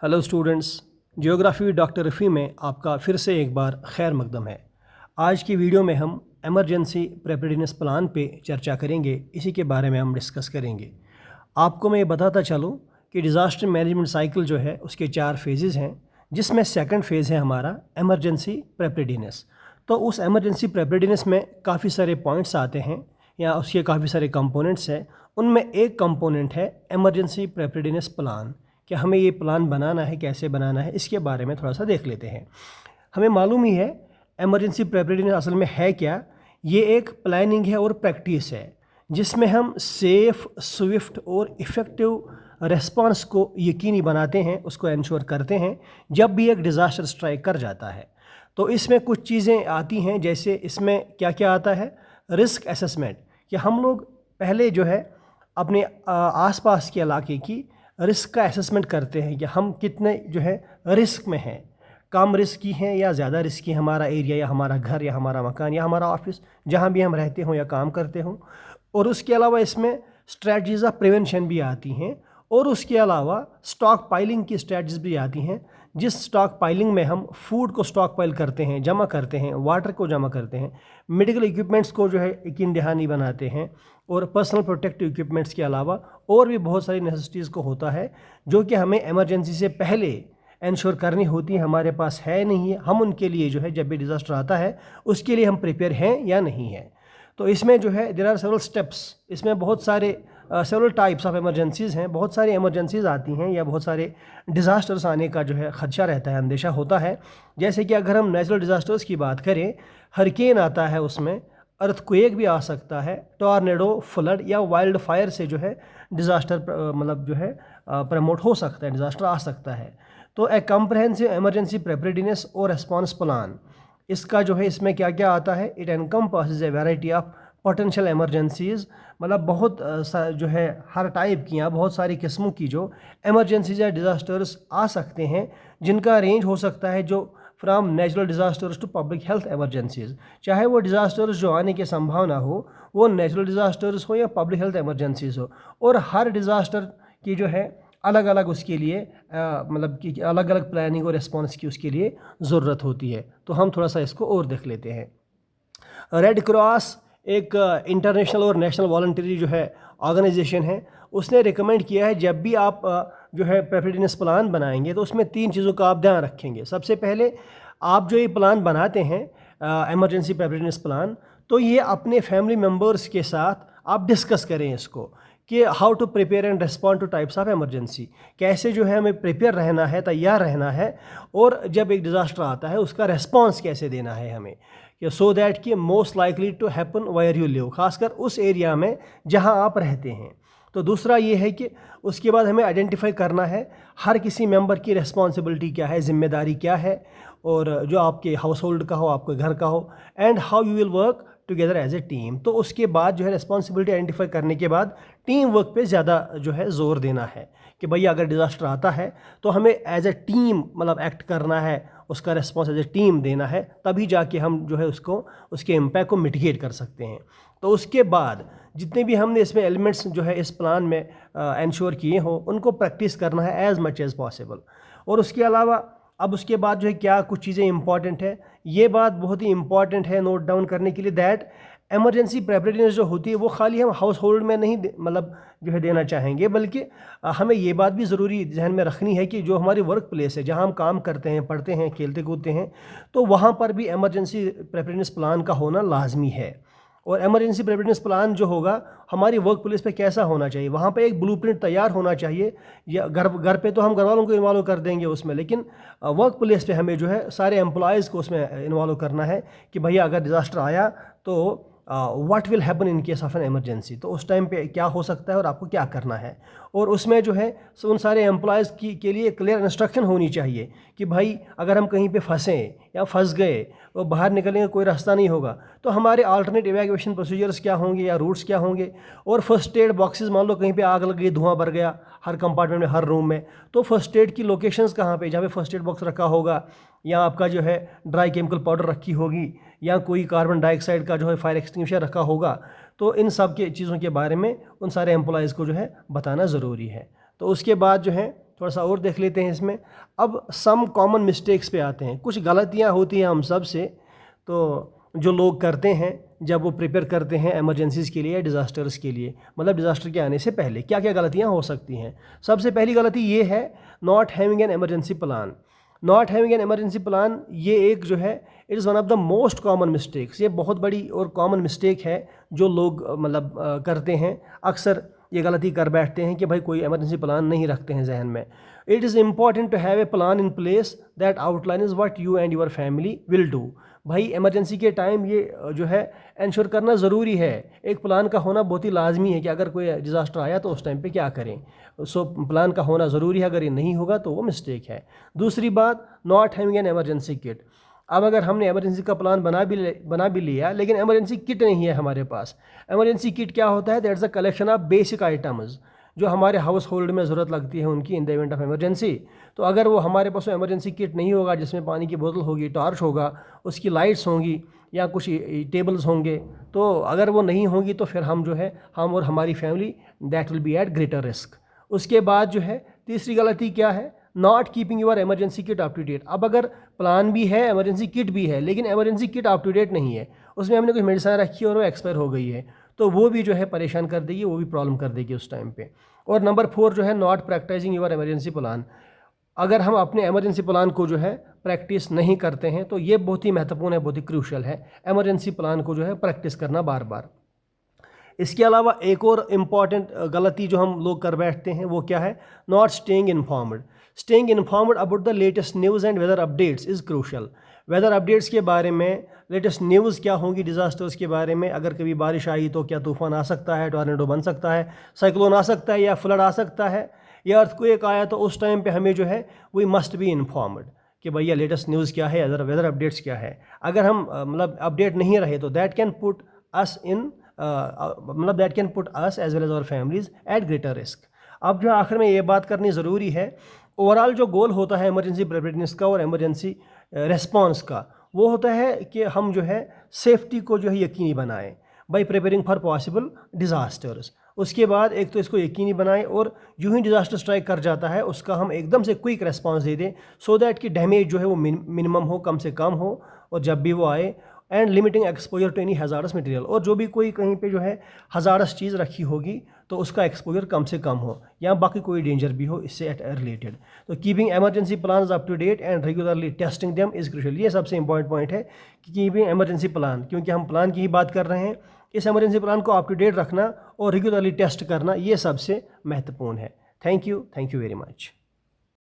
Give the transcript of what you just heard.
Hello students, geography doctor Rafi में आपका फिर से एक बार खैर मकदम है। आज की वीडियो में हम एमरजेंसी प्रिपेयर्डनेस प्लान पे चर्चा करेंगे। इसी के बारे में हम डिस्कस करेंगे। आपको मैं ये बताता चलूँ कि डिज़ास्टर मैनेजमेंट साइकिल जो है उसके 4 फेजेज़ हैं, जिसमें सेकंड फेज़ है हमारा एमरजेंसी प्रिपेयर्डनेस। तो उस एमरजेंसी प्रिपेयर्डनेस में काफ़ी सारे पॉइंट्स आते हैं या उसके काफ़ी सारे कंपोनेंट्स हैं। उनमें एक कंपोनेंट है एमरजेंसी प्रिपेयर्डनेस प्लान कि हमें ये प्लान बनाना है, कैसे बनाना है, इसके बारे में थोड़ा सा देख लेते हैं। हमें मालूम ही है एमरजेंसी प्रिपेयर्डनेस असल में है क्या। ये एक प्लानिंग है और प्रैक्टिस है जिसमें हम सेफ़, स्विफ्ट और इफ़ेक्टिव रेस्पॉन्स को यकीनी बनाते हैं, उसको इंश्योर करते हैं जब भी एक डिज़ास्टर स्ट्राइक कर जाता है। तो इसमें कुछ चीज़ें आती हैं, जैसे इसमें क्या क्या आता है। रिस्क असेसमेंट, कि हम लोग पहले जो है अपने आसपास के इलाके की रिस्क का असेसमेंट करते हैं कि हम कितने जो है रिस्क में हैं, कम रिस्क की हैं या ज़्यादा रिस्क की हमारा एरिया या हमारा घर या हमारा मकान या हमारा ऑफिस, जहाँ भी हम रहते हों या काम करते हों। और उसके अलावा इसमें स्ट्रेटजीज़ ऑफ प्रिवेंशन भी आती हैं, और उसके अलावा स्टॉक पाइलिंग की स्ट्रेटजीज भी आती हैं, जिस स्टॉक पाइलिंग में हम फूड को स्टॉक पाइल करते हैं, जमा करते हैं, वाटर को जमा करते हैं, मेडिकल इक्विपमेंट्स को जो है यकीन दहानी बनाते हैं, और पर्सनल प्रोटेक्टिव इक्विपमेंट्स के अलावा और भी बहुत सारी नेसेसिटीज़ को होता है जो कि हमें इमरजेंसी से पहले इंश्योर करनी होती है। हमारे पास है नहीं है, हम उनके लिए जो है जब भी डिज़ास्टर आता है उसके लिए हम प्रिपेयर हैं या नहीं है। तो इसमें जो है देयर आर सेवरल स्टेप्स, इसमें बहुत सारे सेवरल टाइप्स ऑफ इमरजेंसीज़ हैं। बहुत सारी इमरजेंसीज़ आती हैं या बहुत सारे डिज़ास्टर्स आने का जो है ख़दशा रहता है, अंदेशा होता है। जैसे कि अगर हम नेचुरल डिज़ास्टर्स की बात करें, हरिकेन आता है, उसमें अर्थक्वेक भी आ सकता है, टॉर्नेडो, फ्लड या वाइल्ड फायर से जो है डिज़ास्टर मतलब जो है प्रमोट हो सकता है, डिज़ास्टर आ सकता है। तो ए कम्प्रहेंसिव इमरजेंसी प्रिपेयर्डनेस और रिस्पॉन्स प्लान, इसका जो है इसमें क्या क्या आता है। It encompasses A variety of potential emergencies, मतलब बहुत जो है हर टाइप की या बहुत सारी किस्मों की जो इमरजेंसीज या डिज़ास्टर्स आ सकते हैं, जिनका रेंज हो सकता है जो from natural disasters to public health emergencies. चाहे वो डिज़ास्टर्स जो आने की संभावना हो वो नेचुरल डिज़ास्टर्स हो या पब्लिक हेल्थ इमरजेंसीज़ हो, और हर डिज़ास्टर की जो है अलग अलग उसके लिए मतलब कि अलग अलग प्लानिंग और रिस्पॉन्स की उसके लिए ज़रूरत होती है। तो हम थोड़ा सा इसको और देख लेते हैं। रेड क्रॉस एक इंटरनेशनल और नेशनल वॉलंटरी जो है ऑर्गेनाइजेशन है, उसने रिकमेंड किया है जब भी आप जो है प्रिपेयर्डनेस प्लान बनाएंगे तो उसमें 3 चीज़ों का आप ध्यान रखेंगे। सबसे पहले आप जो ये प्लान बनाते हैं इमरजेंसी प्रिपेयर्डनेस प्लान, तो ये अपने फैमिली मेम्बर्स के साथ आप डिस्कस करें इसको कि how to prepare and respond to types of emergency, कैसे जो है हमें प्रिपेयर रहना है, तैयार रहना है, और जब एक डिज़ास्टर आता है उसका रिस्पॉन्स कैसे देना है हमें, कि सो दैट कि most likely to happen where you live, खासकर उस एरिया में जहां आप रहते हैं। तो दूसरा ये है कि उसके बाद हमें आइडेंटिफाई करना है हर किसी मेंबर की रिस्पॉन्सिबिलिटी क्या है, जिम्मेदारी क्या है, और जो आपके हाउस होल्ड का हो, आपके घर का हो, and how you will work together as a team. तो उसके बाद जो है रिस्पॉन्सिबिलिटी आइडेंटिफाई करने के बाद टीम वर्क पे ज़्यादा जो है ज़ोर देना है कि भैया अगर डिज़ास्टर आता है तो हमें एज ए टीम मतलब एक्ट करना है, उसका रिस्पॉन्स एज ए टीम देना है, तभी जाके हम जो है उसको उसके इम्पैक्ट को मिटिगेट कर सकते हैं। तो उसके बाद जितने भी हमने इसमें एलिमेंट्स जो है इस प्लान में इंश्योर किए हों उनको प्रैक्टिस करना है एज़ मच एज़ पॉसिबल। और उसके अलावा अब उसके बाद जो है क्या कुछ चीज़ें इंपॉर्टेंट है, ये बात बहुत ही इंपॉर्टेंट है नोट डाउन करने के लिए, दैट एमरजेंसी प्रिपेयर्डनेस जो होती है वो खाली हम हाउस होल्ड में नहीं मतलब जो है देना चाहेंगे, बल्कि हमें ये बात भी ज़रूरी जहन में रखनी है कि जो हमारी वर्क प्लेस है, जहाँ हम काम करते हैं, पढ़ते हैं, खेलते कूदते हैं, तो वहाँ पर भी एमरजेंसी प्रिपेयर्डनेस प्लान का होना लाजमी है। और एमरजेंसी प्रिपेयर्डनेस प्लान जो होगा हमारी वर्क प्लेस पे कैसा होना चाहिए, वहाँ पे एक ब्लूप्रिंट तैयार होना चाहिए। या घर पे तो हम घर वालों को इन्वॉल्व कर देंगे उसमें, लेकिन वर्क प्लेस पे हमें जो है सारे एम्प्लॉयज़ को उसमें इन्वॉल्व करना है कि भैया अगर डिज़ास्टर आया तो what will happen in case of an emergency, तो उस टाइम पे क्या हो सकता है और आपको क्या करना है। और उसमें जो है उन सारे एम्प्लॉयज़ के लिए क्लियर इंस्ट्रक्शन होनी चाहिए कि भाई अगर हम कहीं पे फंसें या फंस गए और बाहर निकलने का कोई रास्ता नहीं होगा तो हमारे अल्टरनेट इवैक्यूएशन प्रोसीजर्स क्या होंगे या रूट्स क्या होंगे। और फर्स्ट एड बॉक्सेस, मान लो कहीं पे आग लग गई, धुआं भर गया हर कंपार्टमेंट में, हर रूम में, तो फर्स्ट एड की लोकेशंस कहाँ पे, जहाँ पे फर्स्ट एड बॉक्स रखा होगा, या आपका जो है ड्राई केमिकल पाउडर रखी होगी, या कोई कार्बन डाइऑक्साइड का जो है फायर एक्सटिंग्विशर रखा होगा। तो इन सब के चीज़ों के बारे में उन सारे एम्प्लॉयज़ को जो है बताना ज़रूरी है। तो उसके बाद जो है थोड़ा सा और देख लेते हैं इसमें। अब सम कॉमन मिस्टेक्स पे आते हैं। कुछ गलतियाँ होती हैं हम सब से, तो जो लोग करते हैं जब वो प्रिपेयर करते हैं एमरजेंसीज़ के लिए या डिज़ास्टर्स के लिए, मतलब डिज़ास्टर के आने से पहले क्या क्या गलतियाँ हो सकती हैं। सबसे पहली गलती ये है not having an emergency plan. Not having an emergency plan ये एक जो है it is one of the most common mistakes. ये बहुत बड़ी और कॉमन मिस्टेक है जो लोग मतलब करते हैं। अक्सर ये गलती कर बैठते हैं कि भाई कोई एमरजेंसी प्लान नहीं रखते हैं जहन में। It is important to have a plan in place that outlines what you and your family will do. भाई इमरजेंसी के टाइम ये जो है इंश्योर करना ज़रूरी है। एक प्लान का होना बहुत ही लाजमी है कि अगर कोई डिज़ास्टर आया तो उस टाइम पे क्या करें। सो प्लान का होना ज़रूरी है, अगर ये नहीं होगा तो वो मिस्टेक है। दूसरी बात, not having an emergency kit. अब अगर हमने एमरजेंसी का प्लान बना भी लिया लेकिन एमरजेंसी किट नहीं है हमारे पास। एमरजेंसी किट क्या होता है? That's a collection of basic items जो हमारे हाउस होल्ड में ज़रूरत लगती है उनकी in the event of emergency. तो अगर वो हमारे पास एमरजेंसी किट नहीं होगा जिसमें पानी की बोतल होगी, टॉर्च होगा, उसकी लाइट्स होंगी या कुछ टेबल्स होंगे, तो अगर वो नहीं होंगी तो फिर हम जो है हम और हमारी family that will be at greater risk. उसके बाद जो है तीसरी गलती क्या है? Not keeping your emergency kit up to date. अब अगर प्लान भी है, एमरजेंसी किट भी है, लेकिन emergency kit up to date नहीं है, उसमें हमने कुछ मेडिसिन रखी है और वो एक्सपायर हो गई है, तो वो भी जो है परेशान कर देगी, वो भी प्रॉब्लम कर देगी उस टाइम पे। और नंबर 4 जो है not practicing your emergency plan. अगर हम अपने एमरजेंसी प्लान को जो है प्रैक्टिस नहीं करते हैं तो ये बहुत ही महत्वपूर्ण है, बहुत ही क्रूशल है एमरजेंसी प्लान को जो है प्रैक्टिस करना बार बार। इसके अलावा एक और इम्पॉर्टेंट गलती जो हम लोग कर बैठते हैं वो क्या है? Not staying informed. Staying informed about the latest news and weather updates is crucial. Weather updates के बारे में, लेटेस्ट न्यूज़ क्या होंगी डिज़ास्टर्स के बारे में, अगर कभी बारिश आई तो क्या तूफ़ान आ सकता है, टॉर्नेडो बन सकता है, साइक्लोन आ सकता है या फ्लड आ सकता है या अर्थक्वेक आया, तो उस टाइम पे हमें जो है वी मस्ट बी इन्फॉर्म्ड कि भैया लेटेस्ट न्यूज़ क्या है, वेदर अपडेट्स क्या है। अगर हम मतलब अपडेट नहीं रहे तो that can put us in मतलब that can put us as well as our families at greater risk. अब जो आखिर में ये बात करनी ज़रूरी है, ओवरऑल जो गोल होता है इमरजेंसी प्रिपेयर्डनेस का और इमरजेंसी रिस्पॉन्स का, वो होता है कि हम जो है सेफ्टी को जो है यकीनी बनाएं by preparing for possible disasters. उसके बाद एक तो इसको यकीनी बनाएं और यूं ही डिज़ास्टर स्ट्राइक कर जाता है उसका हम एकदम से क्विक रेस्पॉन्स दे दें सो दैट कि डैमेज जो है वो मिनिमम हो, कम से कम हो, और जब भी वो आए and limiting exposure to any hazardous material. और जो भी कोई कहीं पे जो है हज़ारस चीज़ रखी होगी तो उसका एक्सपोजर कम से कम हो या बाकी कोई डेंजर भी हो इससे रिलेटेड। तो keeping emergency plans up to date and regularly testing them is crucial. ये सबसे इंपॉर्टेंट पॉइंट है कि कीपिंग एमरजेंसी प्लान, क्योंकि हम प्लान की ही बात कर रहे हैं, इस एमरजेंसी प्लान को अप टू डेट रखना और रेगुलरली टेस्ट करना ये सबसे महत्वपूर्ण है। Thank you very much.